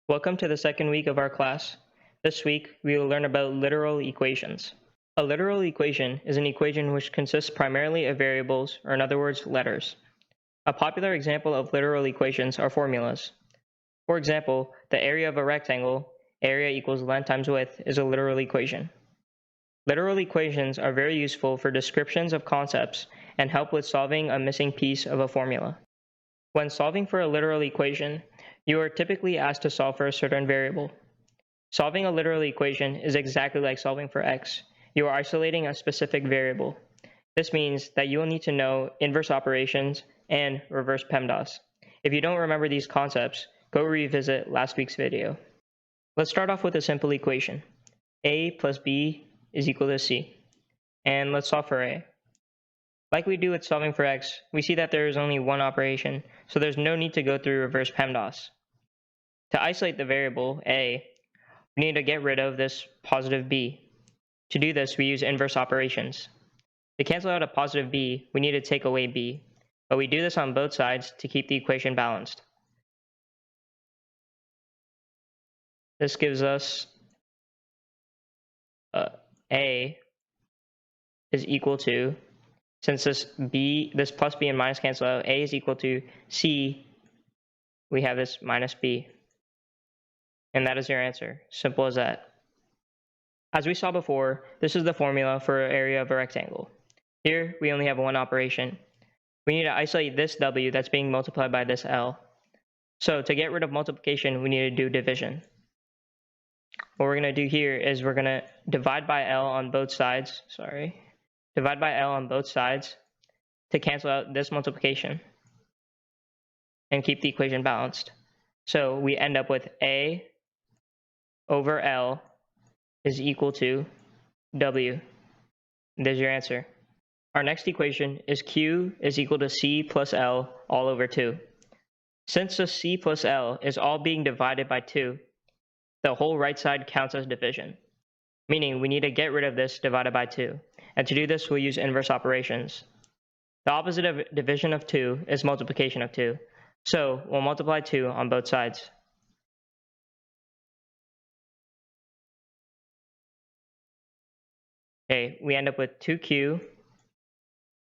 Welcome to the second week of our class. This week, we will learn about literal equations. A literal equation is an equation which consists primarily of variables, or in other words, letters. A popular example of literal equations are formulas. For example, the area of a rectangle, area equals length times width, is a literal equation. Literal equations are very useful for descriptions of concepts and help with solving a missing piece of a formula. When solving for a literal equation, you are typically asked to solve for a certain variable. Solving a literal equation is exactly like solving for x. You are isolating a specific variable. This means that you will need to know inverse operations and reverse PEMDAS. If you don't remember these concepts, go revisit last week's video. Let's start off with a simple equation. A plus B is equal to C. And let's solve for A. Like we do with solving for x, we see that there is only one operation, so there's no need to go through reverse PEMDAS. To isolate the variable a, we need to get rid of this positive b. To do this, we use inverse operations. To cancel out a positive b, we need to take away b, but we do this on both sides to keep the equation balanced. This gives us a is equal to, since this plus b and minus cancel out, a is equal to c, we have this minus b. And that is your answer. Simple as that. As we saw before, this is the formula for an area of a rectangle. Here, we only have one operation. We need to isolate this w that's being multiplied by this l. So to get rid of multiplication, we need to do division. What we're going to do here is we're going to divide by l on both sides. Divide by l on both sides to cancel out this multiplication and keep the equation balanced. So we end up with a over L is equal to W. There's your answer. Our next equation is Q is equal to C plus L all over 2. Since the C plus L is all being divided by 2, the whole right side counts as division, meaning we need to get rid of this divided by 2. And to do this, we'll use inverse operations. The opposite of division of 2 is multiplication of 2. So we'll multiply 2 on both sides. Okay, we end up with 2q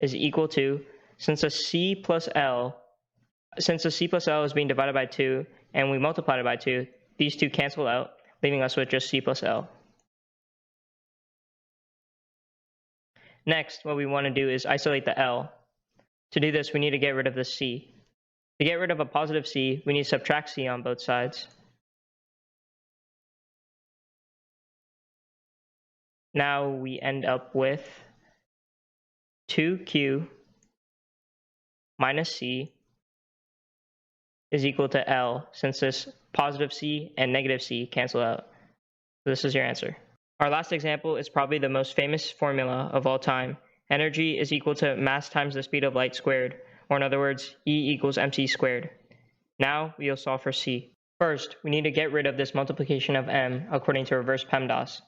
is equal to, since the c plus l is being divided by 2 and we multiplied it by 2, these two cancel out, leaving us with just c plus l. Next, what we want to do is isolate the l. To do this, we need to get rid of the c. To get rid of a positive c, we need to subtract c on both sides. Now we end up with 2q minus c is equal to L, since this positive c and negative c cancel out. So this is your answer. Our last example is probably the most famous formula of all time. Energy is equal to mass times the speed of light squared, or in other words, E equals mc squared. Now we will solve for c. First, we need to get rid of this multiplication of m according to reverse PEMDAS.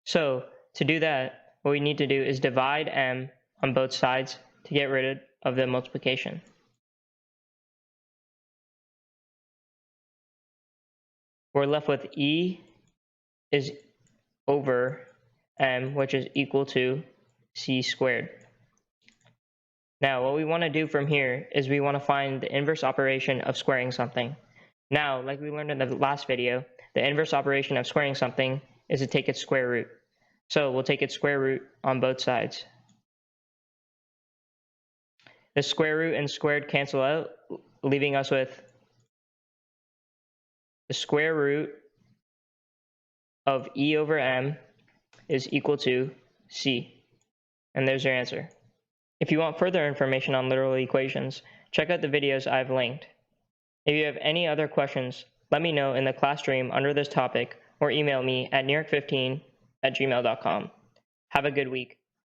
So to do that, what we need to do is divide m on both sides to get rid of the multiplication. We're left with E is over m, which is equal to c squared. Now, what we want to do from here is we want to find the inverse operation of squaring something. Now, like we learned in the last video, the inverse operation of squaring something is to take its square root. So we'll take its square root on both sides. The square root and squared cancel out, leaving us with the square root of E over m is equal to c. And there's your answer. If you want further information on literal equations, check out the videos I've linked. If you have any other questions, let me know in the class stream under this topic or email me at newyork15@gmail.com. Have a good week.